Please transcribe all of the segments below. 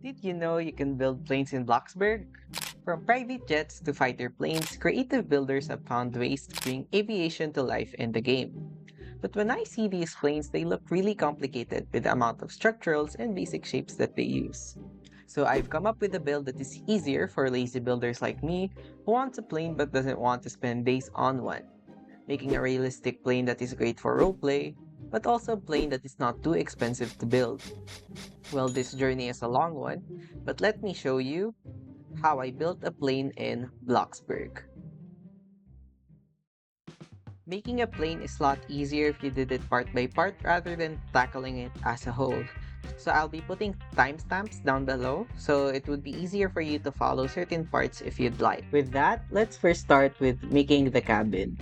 Did you know you can build planes in Bloxburg? From private jets to fighter planes, creative builders have found ways to bring aviation to life in the game. But when I see these planes, they look really complicated with the amount of structurals and basic shapes that they use. So I've come up with a build that is easier for lazy builders like me who wants a plane but doesn't want to spend days on one, making a realistic plane that is great for roleplay, but also a plane that is not too expensive to build. Well, this journey is a long one, but let me show you how I built a plane in Bloxburg. Making a plane is a lot easier if you did it part by part rather than tackling it as a whole. So I'll be putting timestamps down below so it would be easier for you to follow certain parts if you'd like. With that, let's first start with making the cabin.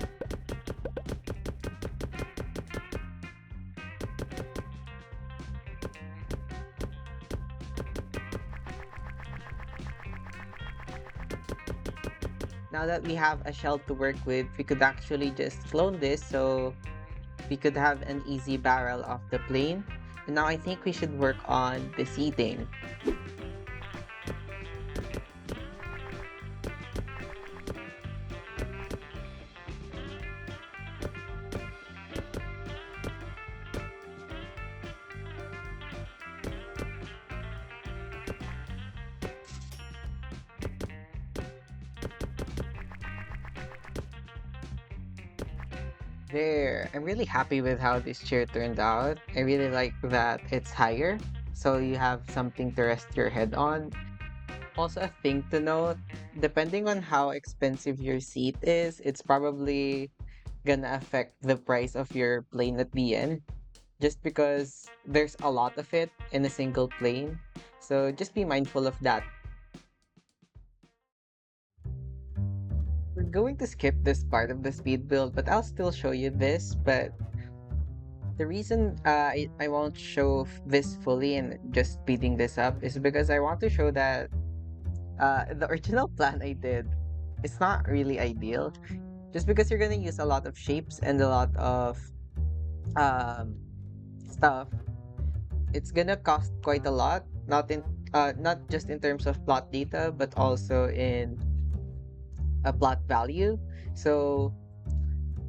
Now that we have a shell to work with, we could actually just clone this so we could have an easy barrel of the plane. And now I think we should work on the seating. There, I'm really happy with how this chair turned out. I really like that it's higher, so you have something to rest your head on. Also, a thing to note, depending on how expensive your seat is, it's probably gonna affect the price of your plane at the end, just because there's a lot of it in a single plane. So just be mindful of that. We're going to skip this part of the speed build, but I'll still show you this. But the reason I won't show this fully and just speeding this up is because I want to show that the original plan I did is not really ideal. Just because you're gonna use a lot of shapes and a lot of um, stuff, it's gonna cost quite a lot. Not just in terms of plot data, but also in a plot value. So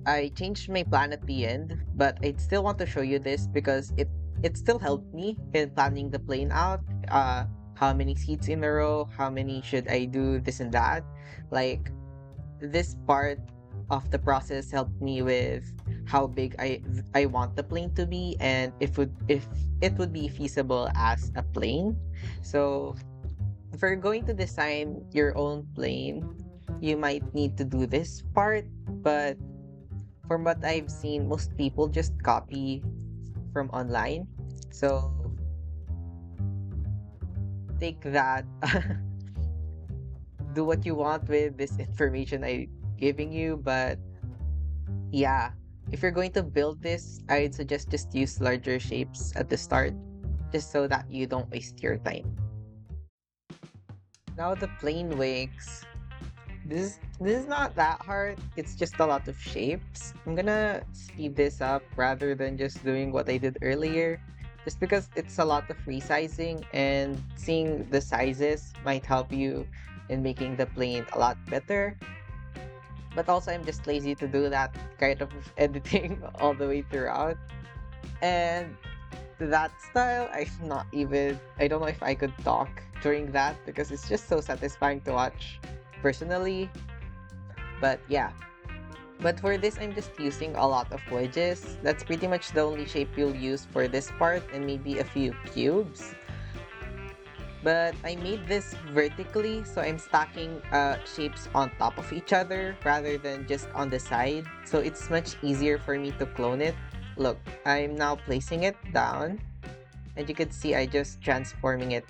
I changed my plan at the end, but I still want to show you this because it still helped me in planning the plane out. How many seats in a row? How many should I do? This and that. Like this part of the process helped me with how big I want the plane to be and if it would be feasible as a plane. So if you're going to design your own plane, you might need to do this part, but from what I've seen, most people just copy from online. So take that, do what you want with this information I'm giving you. But yeah, if you're going to build this, I'd suggest just use larger shapes at the start, just so that you don't waste your time. Now the plane wings. This is not that hard. It's just a lot of shapes. I'm gonna speed this up rather than just doing what I did earlier. Just because it's a lot of resizing and seeing the sizes might help you in making the plane a lot better. But also I'm just lazy to do that kind of editing all the way throughout. And that style, I don't know if I could talk during that because it's just so satisfying to watch personally. But yeah. But for this, I'm just using a lot of wedges. That's pretty much the only shape you'll use for this part and maybe a few cubes. But I made this vertically, so I'm stacking shapes on top of each other rather than just on the side. So it's much easier for me to clone it. Look, I'm now placing it down, and you can see I just transforming it.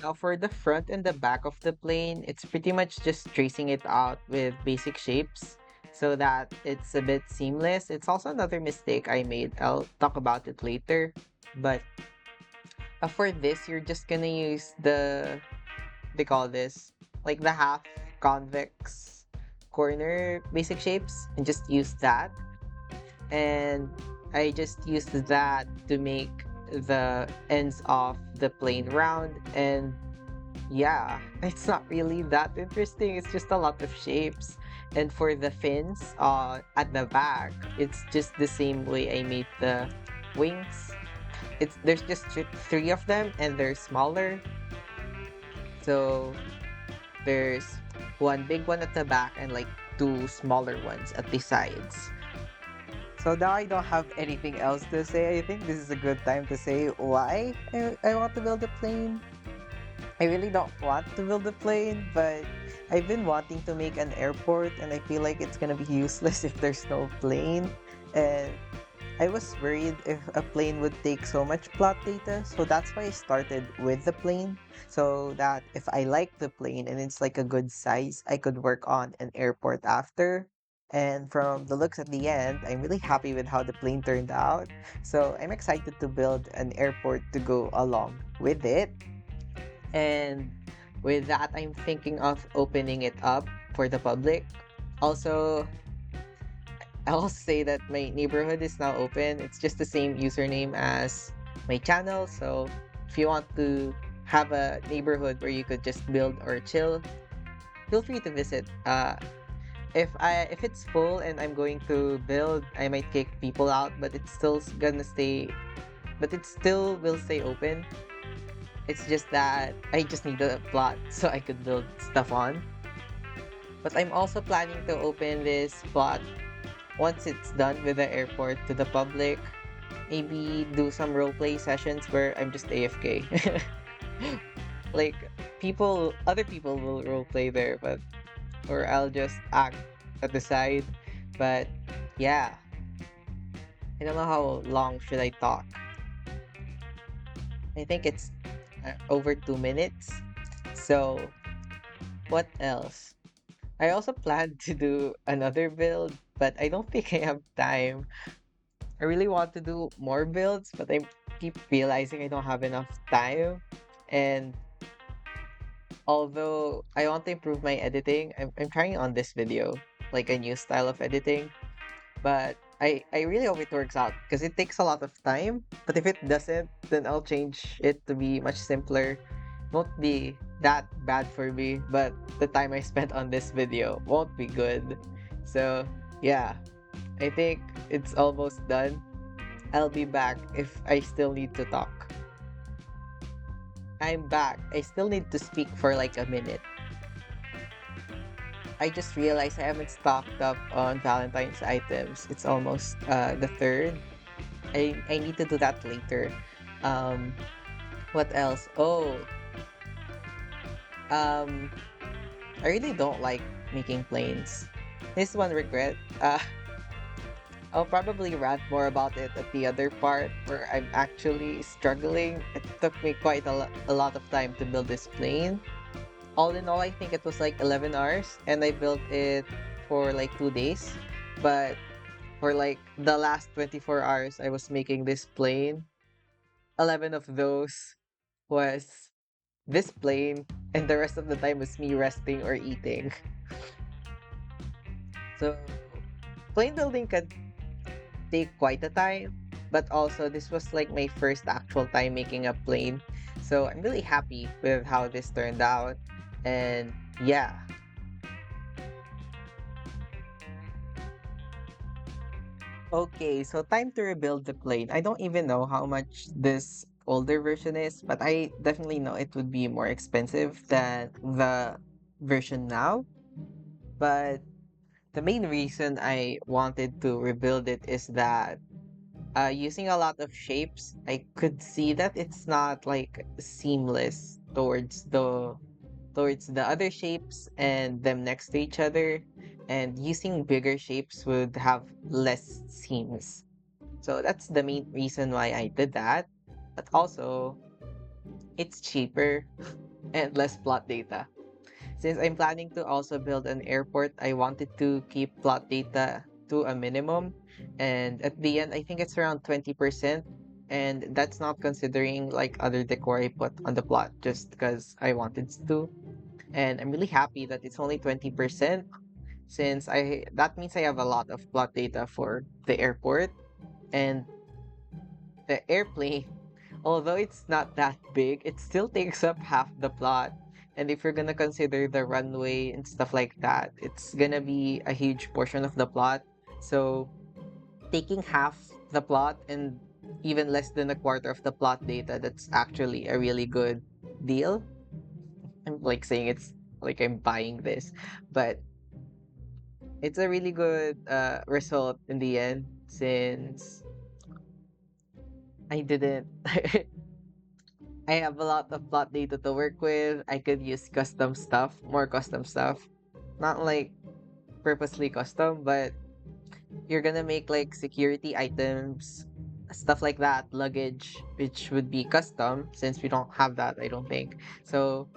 Now for the front and the back of the plane, it's pretty much just tracing it out with basic shapes so that it's a bit seamless. It's also another mistake I made. I'll talk about it later. But For this, you're just gonna use they call this, like the half convex corner basic shapes, and just use that. And I just used that to make the ends of the plane round. And yeah, it's not really that interesting. It's just a lot of shapes. And for the fins at the back, it's just the same way I made the wings. It's there's just three of them and they're smaller. So there's one big one at the back and like two smaller ones at the sides. So now I don't have anything else to say. I think this is a good time to say why I want to build a plane. I really don't want to build a plane, but I've been wanting to make an airport and I feel like it's gonna be useless if there's no plane. And I was worried if a plane would take so much plot data, so that's why I started with the plane. So that if I like the plane and it's like a good size, I could work on an airport after. And from the looks at the end, I'm really happy with how the plane turned out. So I'm excited to build an airport to go along with it. And with that, I'm thinking of opening it up for the public. Also, I'll say that my neighborhood is now open. It's just the same username as my channel. So if you want to have a neighborhood where you could just build or chill, feel free to visit. If it's full and I'm going to build, I might kick people out, but it's still gonna stay. But it still will stay open. It's just that I just need a plot so I could build stuff on. But I'm also planning to open this plot once it's done with the airport to the public. Maybe do some roleplay sessions where I'm just AFK. Like other people will roleplay there, but or I'll just act at the side. But yeah, I don't know how long should I talk. I think it's over 2 minutes. So what else? I also plan to do another build, but I don't think I have time. I really want to do more builds, but I keep realizing I don't have enough time. And although I want to improve my editing, I'm trying on this video, like a new style of editing. But I really hope it works out because it takes a lot of time. But if it doesn't, then I'll change it to be much simpler. Won't be that bad for me, but the time I spent on this video won't be good. So yeah, I think it's almost done. I'll be back if I still need to talk. I'm back. I still need to speak for like a minute. I just realized I haven't stocked up on Valentine's items. It's almost the third. I need to do that later. Um, what else? Oh, um, I really don't like making planes. This one regret. I'll probably rant more about it at the other part where I'm actually struggling. It took me quite a lot of time to build this plane. All in all, I think it was like 11 hours and I built it for like 2 days. But for like the last 24 hours, I was making this plane. 11 of those was this plane, and the rest of the time was me resting or eating. So, plane building can take quite a time, but also this was like my first actual time making a plane. So, I'm really happy with how this turned out. And yeah. Okay, so time to rebuild the plane. I don't even know how much this older version is, but I definitely know it would be more expensive than the version now. But the main reason I wanted to rebuild it is that using a lot of shapes, I could see that it's not like seamless towards the other shapes and them next to each other. And using bigger shapes would have less seams. So that's the main reason why I did that. But also, it's cheaper and less plot data. Since I'm planning to also build an airport, I wanted to keep plot data to a minimum. And at the end, I think it's around 20%. And that's not considering like other decor I put on the plot just because I wanted to. And I'm really happy that it's only 20% since I that means I have a lot of plot data for the airport and the airplane. Although it's not that big, it still takes up half the plot. And if you're gonna consider the runway and stuff like that, it's gonna be a huge portion of the plot. So taking half the plot and even less than a quarter of the plot data, that's actually a really good deal. I'm like saying it's like I'm buying this, but it's a really good result in the end since I didn't I have a lot of plot data to work with. I could use custom stuff, more custom stuff. Not like purposely custom, but you're gonna make like security items, stuff like that, luggage, which would be custom since we don't have that, I don't think. So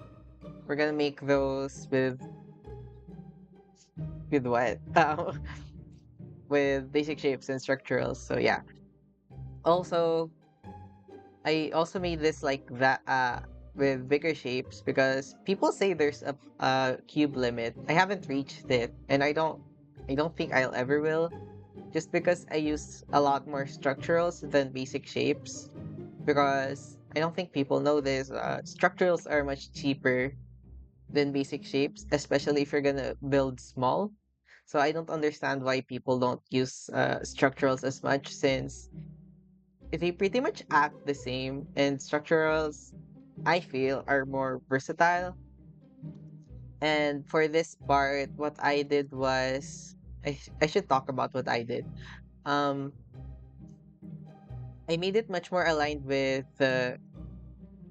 we're gonna make those with what? With basic shapes and structurals. So yeah. Also, I also made this like that with bigger shapes because people say there's a cube limit. I haven't reached it and I don't think I'll ever will just because I use a lot more structurals than basic shapes because I don't think people know this. Structurals are much cheaper than basic shapes, especially if you're gonna build small. So I don't understand why people don't use structurals as much since they pretty much act the same and structurals I feel are more versatile. And for this part, what I did was I should talk about what I did. Um, I made it much more aligned with the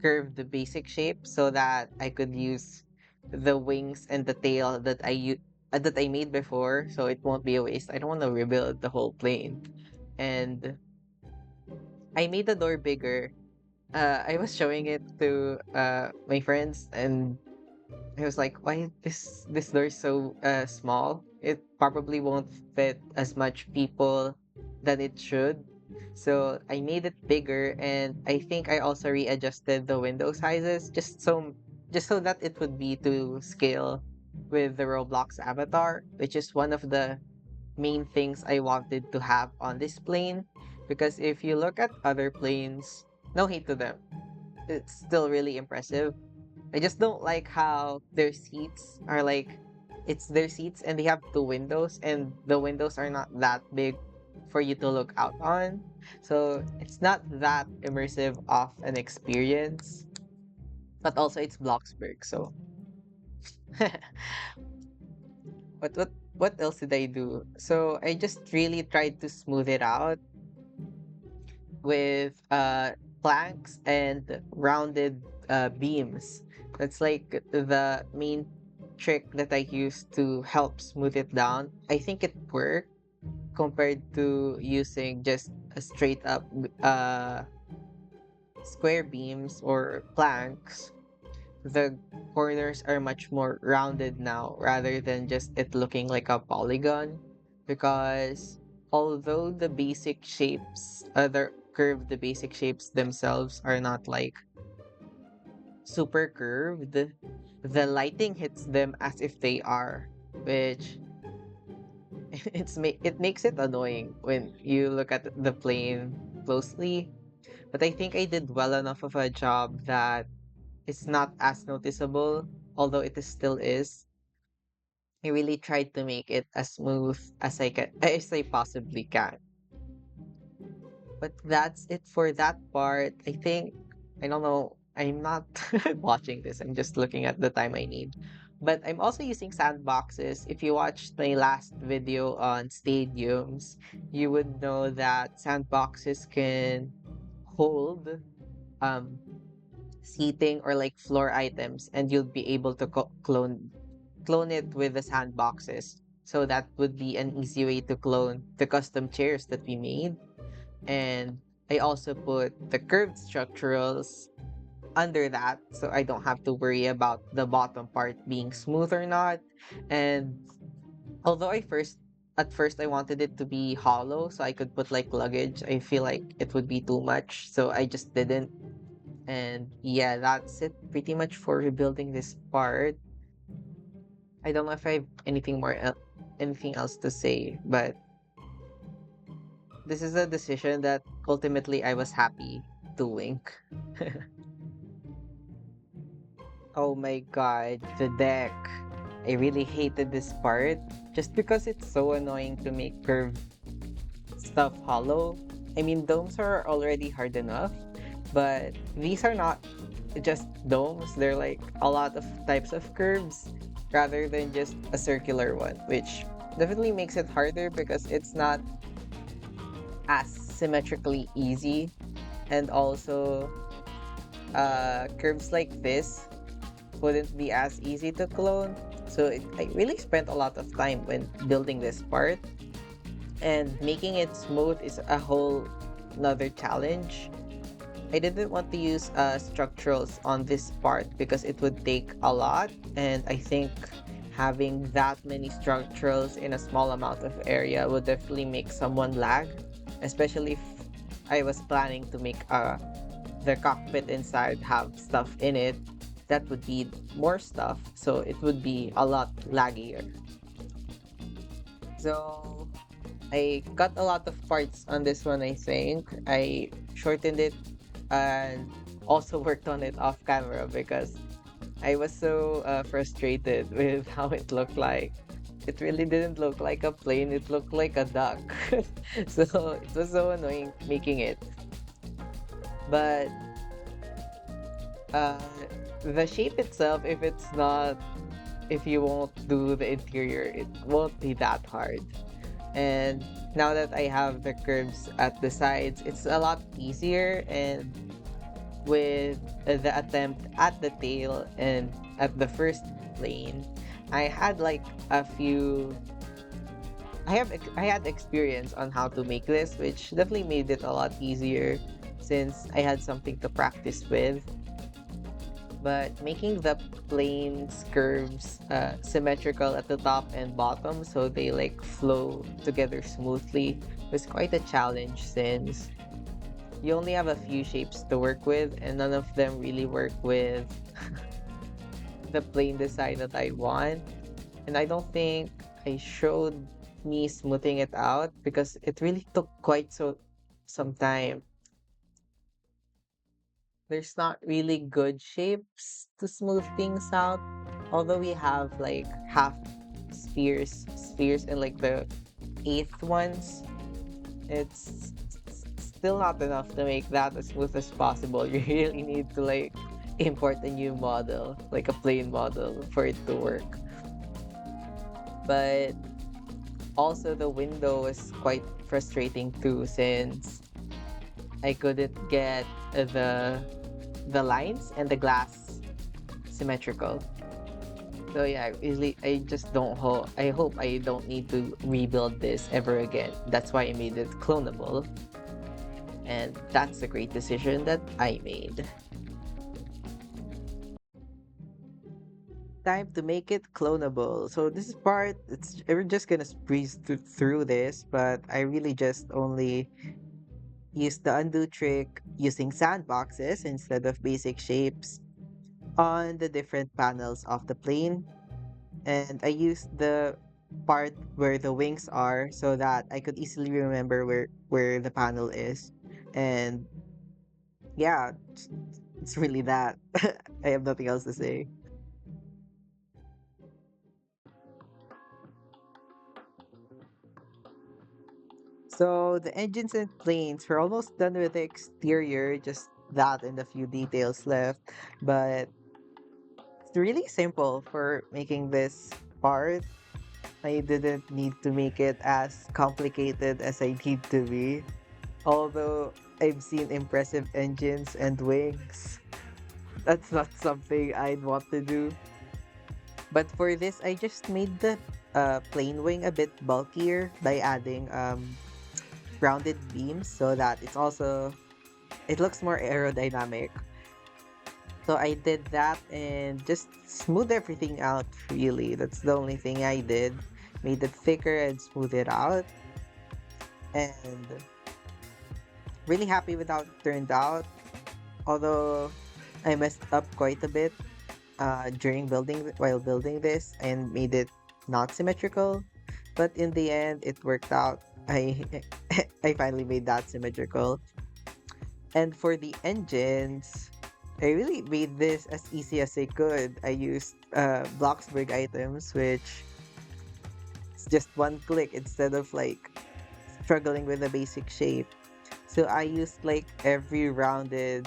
curved basic shape so that I could use the wings and the tail that I made before, so it won't be a waste. I don't want to rebuild the whole plane, and I made the door bigger. I was showing it to my friends, and I was like, "Why this door is so small? It probably won't fit as much people that it should." So I made it bigger, and I think I also readjusted the window sizes just so that it would be to scale with the Roblox avatar, which is one of the main things I wanted to have on this plane. Because if you look at other planes, no hate to them, it's still really impressive. I just don't like how their seats are like it's their seats and they have two windows and the windows are not that big for you to look out on. So it's not that immersive of an experience. But also it's Bloxburg, so what else did I do? So I just really tried to smooth it out with planks and rounded beams. That's like the main trick that I use to help smooth it down. I think it worked compared to using just a straight up square beams or planks. The corners are much more rounded now rather than just it looking like a polygon because although the basic shapes the basic shapes themselves are not like super curved, the lighting hits them as if they are, which it makes it annoying when you look at the plane closely. But I think I did well enough of a job that it's not as noticeable, although it is still is. I really tried to make it as smooth as I can, as I possibly can. But that's it for that part. I think I don't know. I'm not watching this. I'm just looking at the time I need. But I'm also using sandboxes. If you watched my last video on stadiums, you would know that sandboxes can hold um seating or like floor items and you'll be able to clone it with the sandboxes. So that would be an easy way to clone the custom chairs that we made. And I also put the curved structurals under that so I don't have to worry about the bottom part being smooth or not. And although I first at first I wanted it to be hollow so I could put like luggage. I feel like it would be too much, so I just didn't. And yeah, that's it pretty much for rebuilding this part. I don't know if I have anything else to say, but this is a decision that ultimately I was happy doing. Oh my god, the deck. I really hated this part just because it's so annoying to make curved stuff hollow. I mean, domes are already hard enough, but these are not just domes. They're like a lot of types of curves rather than just a circular one, which definitely makes it harder because it's not as symmetrically easy. And also, curves like this wouldn't be as easy to clone. So I really spent a lot of time when building this part, and making it smooth is a whole another challenge. I didn't want to use structurals on this part because it would take a lot, and I think having that many structurals in a small amount of area would definitely make someone lag, especially if I was planning to make the cockpit inside have stuff in it that would need more stuff, so it would be a lot laggier. So I cut a lot of parts on this one, I think. I shortened it and also worked on it off camera because I was so frustrated with how it looked like. It really didn't look like a plane, it looked like a duck. So it was so annoying making it. But uh, the shape itself, if you won't do the interior, it won't be that hard. And now that I have the curves at the sides, it's a lot easier. And with the attempt at the tail and at the first plane, I had like a few. I had experience on how to make this, which definitely made it a lot easier since I had something to practice with. But making the planes curves symmetrical at the top and bottom so they like flow together smoothly was quite a challenge since you only have a few shapes to work with and none of them really work with the plane design that I want. And I don't think I showed me smoothing it out because it really took quite some time. There's not really good shapes to smooth things out. Although we have like half spheres and like the eighth ones, still not enough to make that as smooth as possible. You really need to like import a new model, like a plain model for it to work. But also the window was quite frustrating too since I couldn't get the lines and the glass symmetrical. So yeah, I just don't hope I hope I don't need to rebuild this ever again. That's why I made it clonable. And that's a great decision that I made. Time to make it clonable. So this is part, we're just gonna breeze through this, but I really just only used the undo trick using sandboxes instead of basic shapes on the different panels of the plane. And I used the part where the wings are so that I could easily remember where the panel is. And yeah, it's really that. I have nothing else to say. So the engines and planes, we're almost done with the exterior, just that and a few details left. But it's really simple for making this part. I didn't need to make it as complicated as I need to be. Although I've seen impressive engines and wings, that's not something I'd want to do. But for this, I just made the plane wing a bit bulkier by adding rounded beams so that it looks more aerodynamic. So I did that and just smooth everything out really. That's the only thing I did. made it thicker and smooth it out. And really happy with how it turned out. Although I messed up quite a bit during while building this and made it not symmetrical. But in the end, it worked out. I I finally made that symmetrical. And for the engines, I really made this as easy as I could. I used Bloxburg items, which is just one click instead of like struggling with the basic shape. So I used like every rounded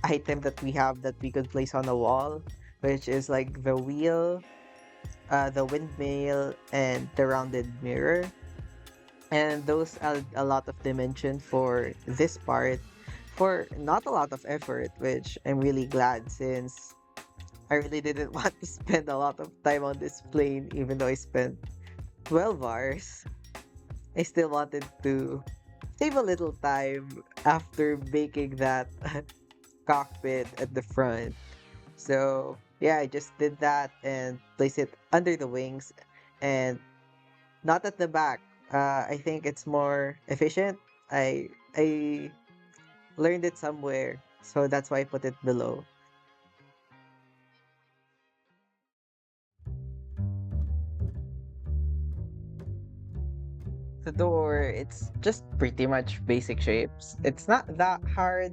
item that we have that we could place on a wall, which is like the wheel, the windmill, and the rounded mirror. And those add a lot of dimension for this part for not a lot of effort, which I'm really glad since I really didn't want to spend a lot of time on this plane, even though I spent 12 hours. I still wanted to save a little time after making that cockpit at the front. So yeah, I just did that and place it under the wings and not at the back. I think it's more efficient. I learned it somewhere, so that's why I put it below. The door, it's just pretty much basic shapes. It's not that hard.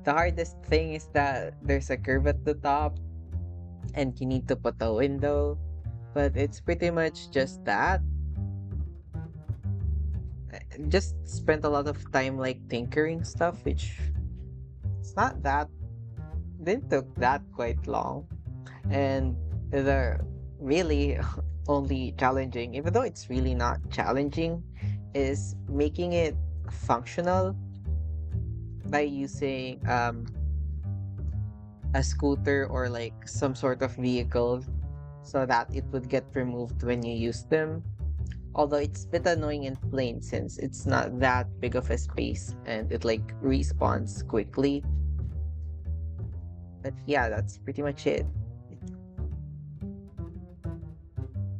The hardest thing is that there's a curve at the top and you need to put a window, but it's pretty much just that. Just spent a lot of time like tinkering stuff, which it's not that didn't took that quite long. And the really only challenging, even though it's really not challenging, is making it functional by using a scooter or like some sort of vehicle so that it would get removed when you use them. Although it's a bit annoying in plane since it's not that big of a space and it like respawns quickly. But yeah, that's pretty much it.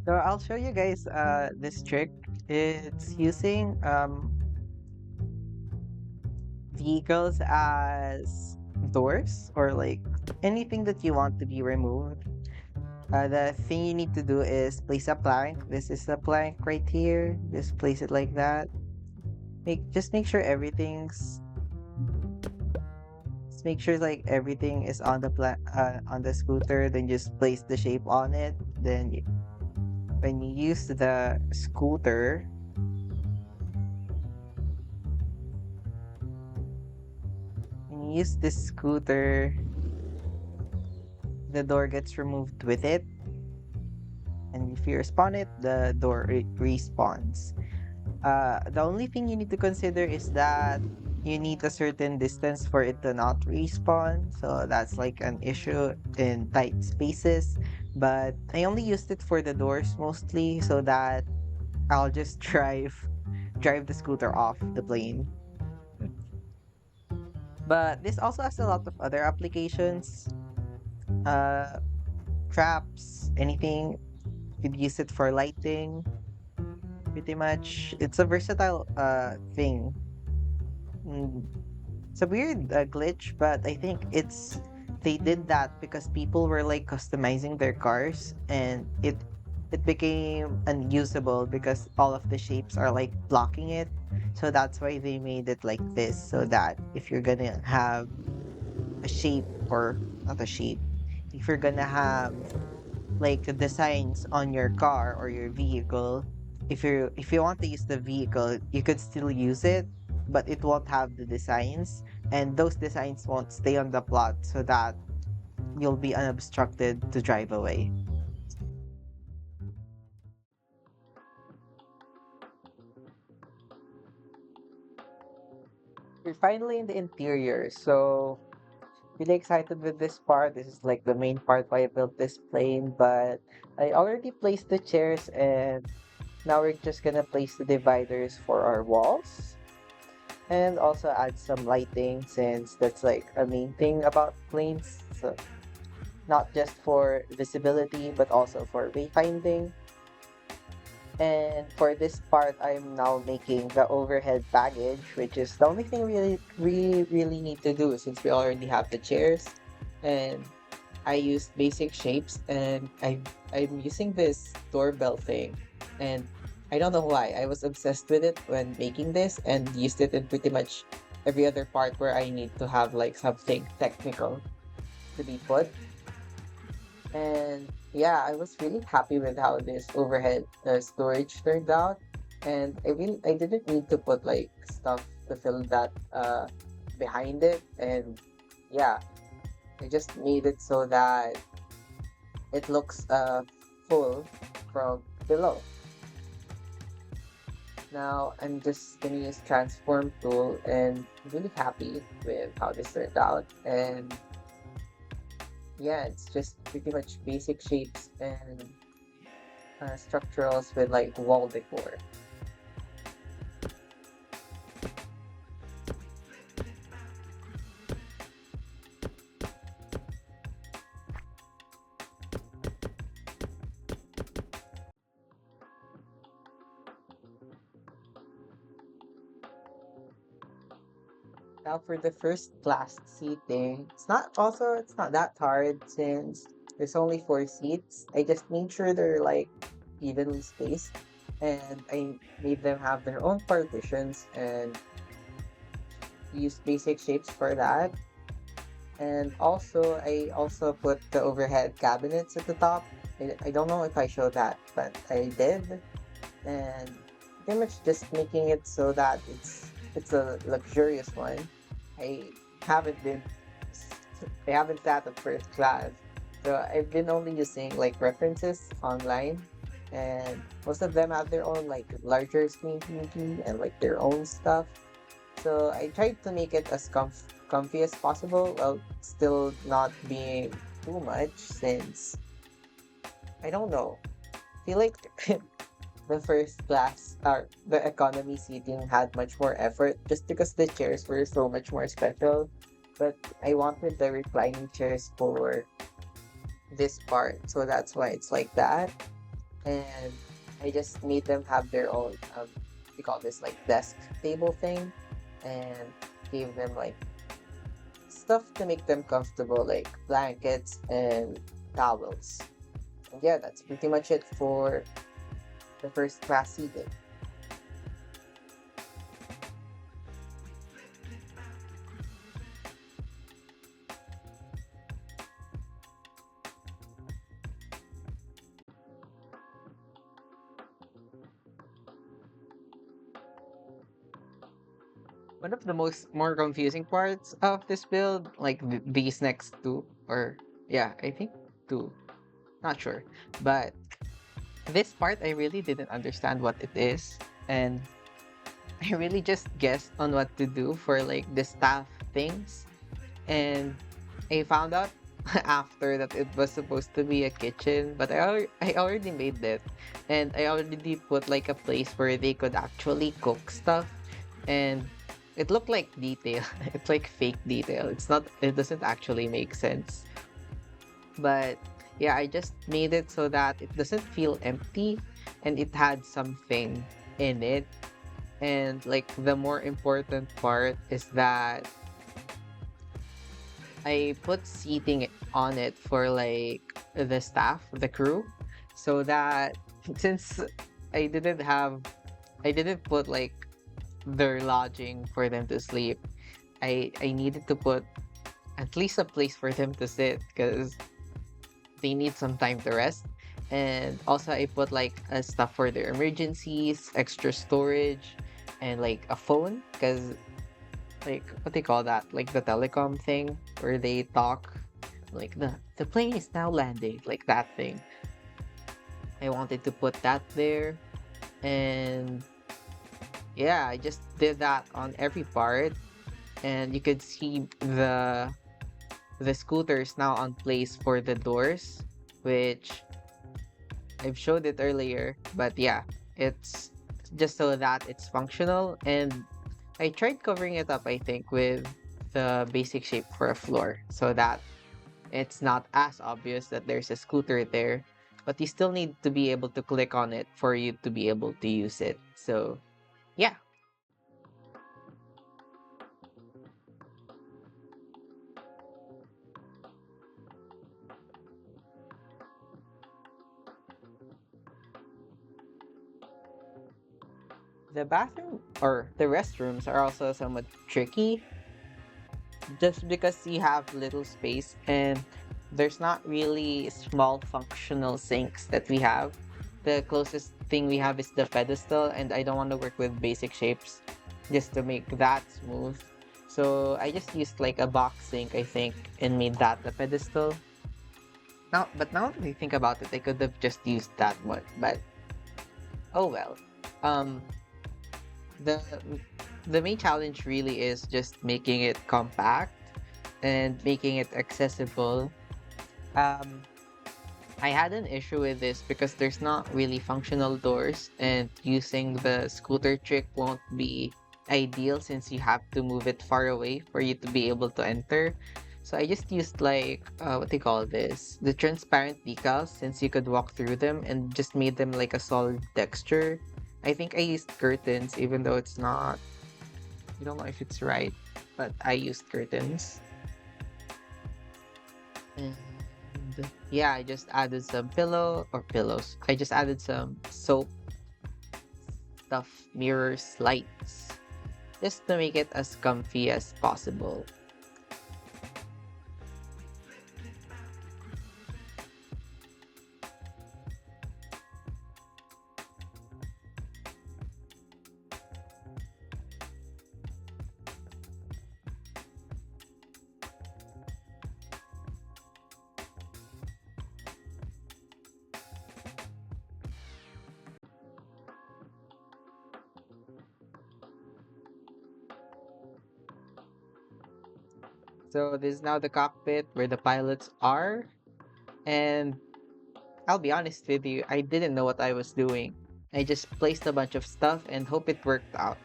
So I'll show you guys this trick. It's using vehicles as doors or like anything that you want to be removed. The thing you need to do is place a plank. This is the plank right here. Just place it like that. Make sure just make sure like everything is on the on the scooter. Then just place the shape on it. When you use the scooter, when you use this scooter, the door gets removed with it. And if you respawn it, the door respawns. The only thing you need to consider is that you need a certain distance for it to not respawn. So that's like an issue in tight spaces. But I only used it for the doors mostly so that I'll just drive the scooter off the plane. But this also has a lot of other applications. Uh, Traps, anything. You could use it for lighting. Pretty much, it's a versatile thing. Mm, It's a weird glitch, but I think they did that because people were like customizing their cars, and it became unusable because all of the shapes are like blocking it. So that's why they made it like this, so that if you're gonna have a shape or not a shape, if you're gonna have like designs on your car or your vehicle, if you want to use the vehicle, you could still use it, but it won't have the designs, and those designs won't stay on the plot so that you'll be unobstructed to drive away. We're finally in the interior, so really excited with this part. This is like the main part why I built this plane, but I already placed the chairs and now we're just gonna place the dividers for our walls and also add some lighting since that's like a main thing about planes. So not just for visibility but also for wayfinding. And for this part, I'm now making the overhead baggage, which is the only thing we really need to do since we already have the chairs. And I used basic shapes, and I'm using this doorbell thing. And I don't know why. I was obsessed with it when making this and used it in pretty much every other part where I need to have like something technical to be put. And yeah, I was really happy with how this overhead storage turned out. And I didn't need to put like stuff to fill that behind it. And yeah, I just made it so that it looks full from below. Now I'm just gonna use transform tool and really happy with how this turned out. And yeah, it's just pretty much basic shapes and structurals with like wall decor. Now for the first class seating, it's not that hard since there's only four seats. I just made sure they're like evenly spaced, and I made them have their own partitions and used basic shapes for that. And also I also put the overhead cabinets at the top. I don't know if I showed that, but I did. And pretty much just making it so that it's a luxurious one. I haven't been I haven't sat at first class, so I've been only using like references online, and most of them have their own like larger screen TV and like their own stuff. So I tried to make it as comfy as possible while still not being too much since I don't know. I feel like the first class or the economy seating had much more effort just because the chairs were so much more special. But I wanted the reclining chairs for this part, so that's why it's like that. And I just made them have their own we call this like desk table thing, and gave them like stuff to make them comfortable, like blankets and towels. And yeah, that's pretty much it for the first class seating. One of the more confusing parts of this build, like these next two, or yeah, I think two, not sure, but this part I really didn't understand what it is, and I really just guessed on what to do for like the staff things, and I found out after that it was supposed to be a kitchen, but I already made that, and I already put like a place where they could actually cook stuff, and it looked like detail. It's like fake detail. It's not. It doesn't actually make sense. But yeah, I just made it so that it doesn't feel empty, and it had something in it. And like the more important part is that I put seating on it for like the staff, the crew, so that since I didn't have, I didn't put like their lodging for them to sleep. I needed to put at least a place for them to sit because they need some time to rest. And also I put like a stuff for their emergencies, extra storage, and like a phone because like what they call that, like the telecom thing where they talk, like the plane is now landing, like that thing. I wanted to put that there, and yeah, I just did that on every part, and you could see the scooters now on place for the doors, which I've showed it earlier, but yeah, it's just so that it's functional. And I tried covering it up, I think, with the basic shape for a floor so that it's not as obvious that there's a scooter there. but you still need to be able to click on it for you to be able to use it. So yeah. The bathroom or the restrooms are also somewhat tricky just because you have little space and there's not really small functional sinks that we have. The closest thing we have is the pedestal, and I don't want to work with basic shapes just to make that smooth. So I just used like a box sink, I think, and made that the pedestal. Now that I think about it, I could have just used that one, but oh well. Um, the the main challenge really is just making it compact and making it accessible. Um, I had an issue with this because there's not really functional doors, and using the scooter trick won't be ideal since you have to move it far away for you to be able to enter. So I just used like what they call this, the transparent decals, since you could walk through them, and just made them like a solid texture. I think I used curtains, even though it's not. I don't know if it's right, but I used curtains. And yeah, I just added some pillows. I just added some soap stuff, mirrors, lights, just to make it as comfy as possible. So this is now the cockpit where the pilots are, and I'll be honest with you, I didn't know what I was doing. I just placed a bunch of stuff and hope it worked out.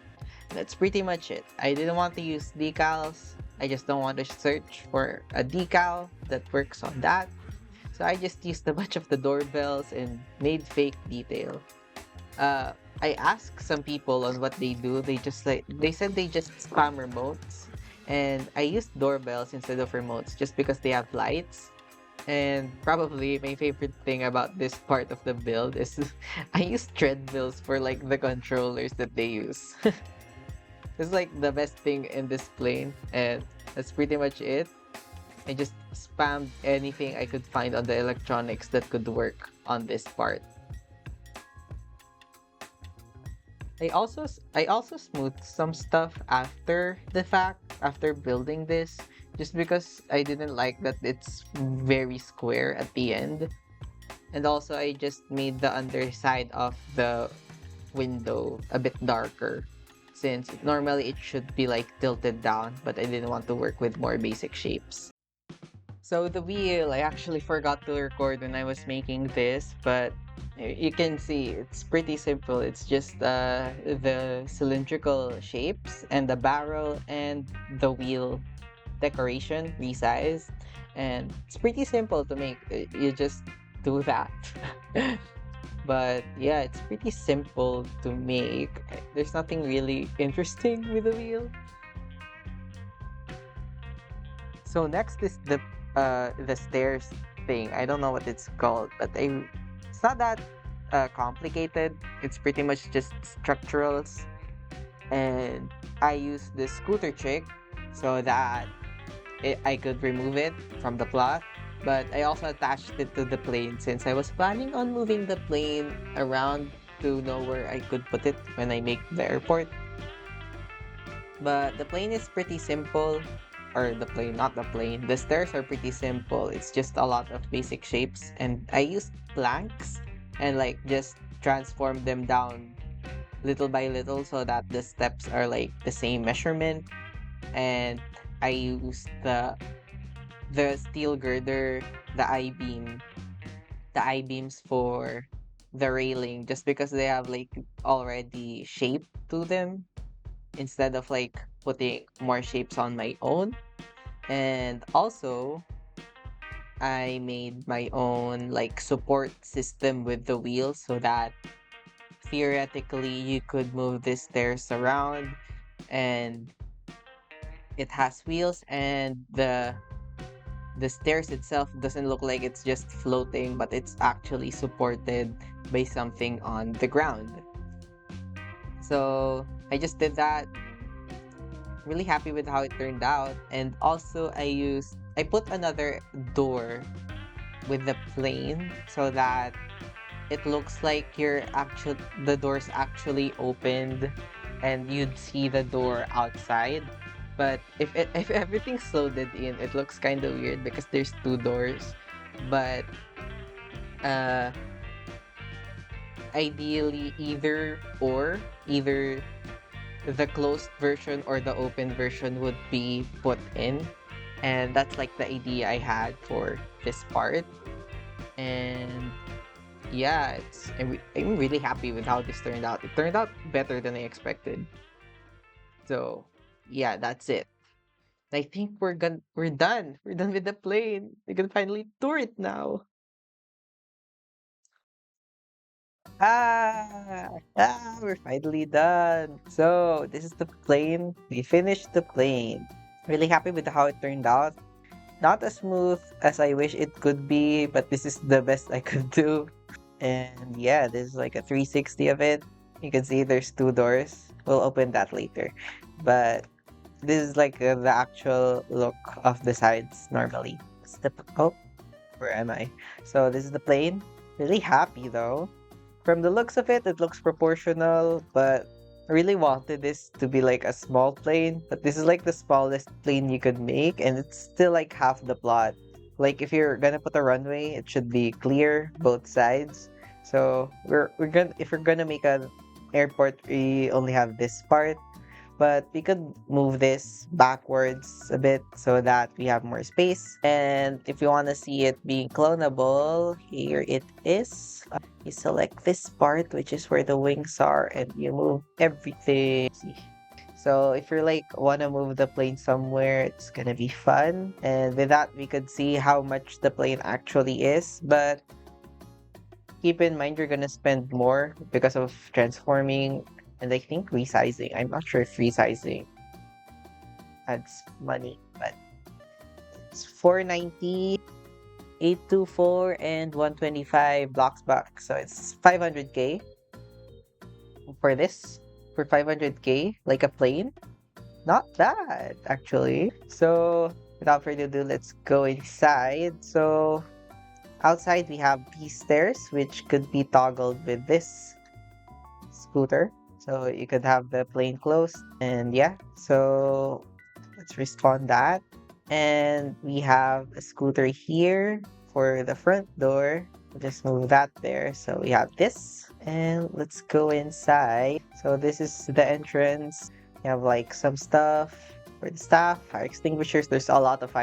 That's pretty much it. I didn't want to use decals. I just don't want to search for a decal that works on that. So I just used a bunch of the doorbells and made fake detail. Uh, I asked some people on what they do. They said they just spam remotes, and I used doorbells instead of remotes just because they have lights. And probably my favorite thing about this part of the build is I use treadmills for like the controllers that they use. It's like the best thing in this plane, and that's pretty much it. I just spammed anything I could find on the electronics that could work on this part. I also smoothed some stuff after the fact, after building this, just because I didn't like that it's very square at the end. And also I just made the underside of the window a bit darker, since normally it should be like tilted down, but I didn't want to work with more basic shapes. So the wheel, I actually forgot to record when I was making this, but you can see it's pretty simple. It's just the cylindrical shapes and the barrel and the wheel decoration resized, and it's pretty simple to make. You just do that. But yeah, it's pretty simple to make. There's nothing really interesting with the wheel. So next is the stairs thing. I don't know what it's called, but it's not that complicated. It's pretty much just structurals, and I use the scooter trick so that I could remove it from the plot. But I also attached it to the plane since I was planning on moving the plane around to know where I could put it when I make the airport. But the plane is pretty simple. Or the plane, not the plane. The stairs are pretty simple. It's just a lot of basic shapes. And I used planks and like just transform them down little by little so that the steps are like the same measurement. And I used the steel girder, the the I beams for the railing just because they have like already shape to them instead of like putting more shapes on my own. And also, I made my own like support system with the wheels so that theoretically you could move the stairs around, and it has wheels, and the stairs itself doesn't look like it's just floating, but it's actually supported by something on the ground. So I just did that. Really happy with how it turned out. And also I put another door with the plane so that it looks like the door's actually opened and you'd see the door outside. But if everything's loaded in, it looks kind of weird because there's two doors. But uh ideally either the closed version or the open version would be put in. And that's like the idea I had for this part. And yeah, I'm really happy with how this turned out. It turned out better than I expected. So yeah, that's it. I think we're done. We're done with the plane. We can finally tour it now. We're finally done. So this is the plane. We finished the plane. Really happy with how it turned out. Not as smooth as I wish it could be, but this is the best I could do. And yeah, this is like a 360 of it. You can see there's two doors. We'll open that later. But this is like the actual look of the sides normally. Oh, where am I? So this is the plane. Really happy though. From the looks of it, it looks proportional, but I really wanted this to be like a small plane, but this is like the smallest plane you could make, and it's still like half the plot. Like if you're gonna put a runway, it should be clear both sides. So we're gonna if we're gonna make an airport, we only have this part, but we could move this backwards a bit so that we have more space. And if you want to see it being clonable, here it is. You select this part, which is where the wings are, and you move everything. So if you're like want to move the plane somewhere, it's gonna be fun. And with that, we could see how much the plane actually is. But keep in mind, you're gonna spend more because of transforming and I think resizing. I'm not sure if resizing adds money, but it's 490, 824, and 125 blocks back. So it's 500k for this. For 500k, like a plane. Not bad, actually. So without further ado, let's go inside. So outside, we have these stairs, which could be toggled with this scooter. So you could have the plane closed. And yeah, so let's respawn that. And we have a scooter here for the front door. Just move that there. So we have this. And let's go inside. So this is the entrance. You have like some stuff for the staff, fire extinguishers. There's a lot of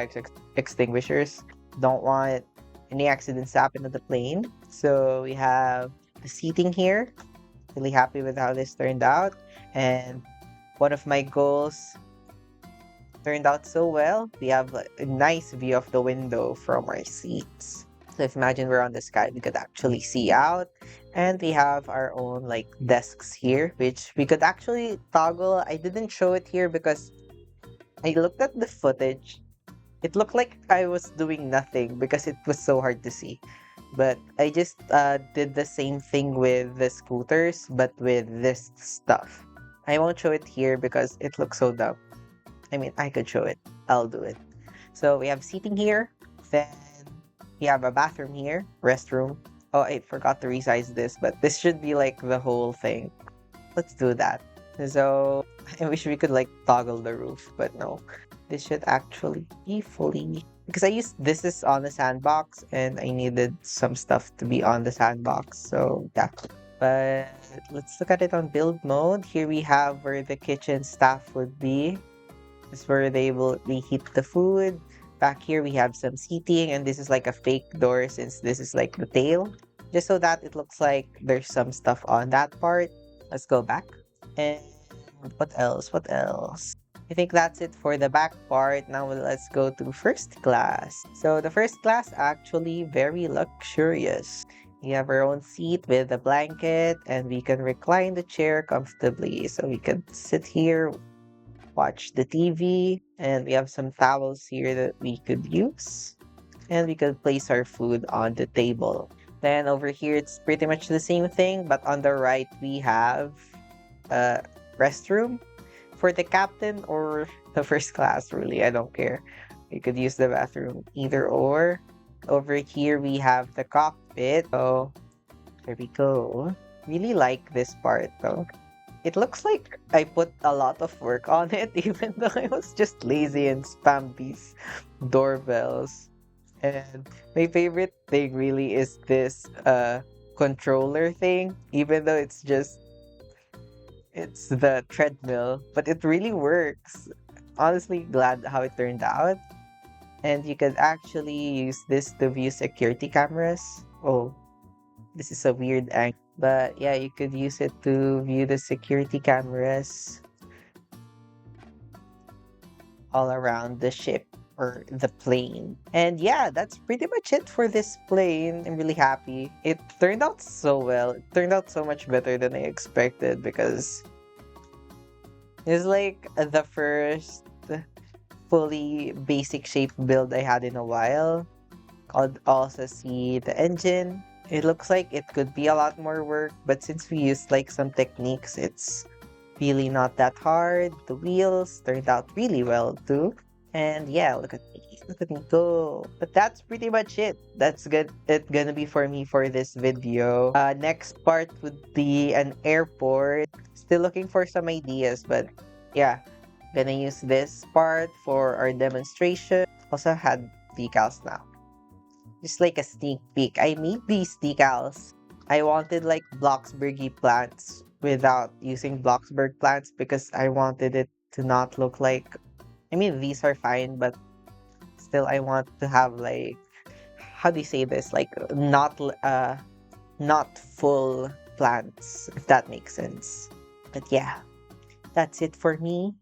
extinguishers. Don't want any accidents to happen to the plane. So we have the seating here. Really happy with how this turned out. And one of my goals turned out so well. We have a nice view of the window from our seats. So if imagine we're on the sky, we could actually see out. And we have our own like desks here, which we could actually toggle. I didn't show it here because I looked at the footage. It looked like I was doing nothing because it was so hard to see. But I just did the same thing with the scooters, but with this stuff. I won't show it here because it looks so dumb. I mean, I could show it. I'll do it. So we have seating here. Then we have a bathroom here. Restroom. Oh, I forgot to resize this, but this should be like the whole thing. Let's do that. So I wish we could like toggle the roof, but no. This should actually be fully because this is on the sandbox and I needed some stuff to be on the sandbox. So yeah. But let's look at it on build mode. Here we have where the kitchen staff would be. This is where they will reheat the food. Back here we have some seating and this is like a fake door since this is like the tail. Just so that it looks like there's some stuff on that part. Let's go back. And what else? What else? I think that's it for the back part. Now let's go to first class. So the first class actually very luxurious. We have our own seat with a blanket and we can recline the chair comfortably. So we can sit here, watch the TV, and we have some towels here that we could use. And we could place our food on the table. Then over here, it's pretty much the same thing, but on the right, we have a restroom for the captain or the first class, really. I don't care. You could use the bathroom either or. Over here, we have the cockpit. So there we go. Really like this part though. It looks like I put a lot of work on it, even though I was just lazy and spammed these doorbells. And my favorite thing really is this controller thing, even though it's the treadmill, but it really works. Honestly, glad how it turned out. And you could actually use this to view security cameras. Oh, this is a weird angle. But yeah, you could use it to view the security cameras all around the ship or the plane. And yeah, that's pretty much it for this plane. I'm really happy. It turned out so well. It turned out so much better than I expected because it's like the first fully basic shape build I had in a while. Could also see the engine. It looks like it could be a lot more work, but since we used like some techniques, it's really not that hard. The wheels turned out really well too. And yeah, look at me. Look at me go. But that's pretty much it. That's good. It's gonna be for me for this video. Next part would be an airport. Still looking for some ideas, but yeah, gonna use this part for our demonstration. Also had decals now. Just like a sneak peek. I made these decals. I wanted like Bloxburgy plants without using Bloxburg plants because I wanted it to not look like, I mean, these are fine, but still I want to have like, how do you say this? Like not full plants, if that makes sense. But yeah, that's it for me.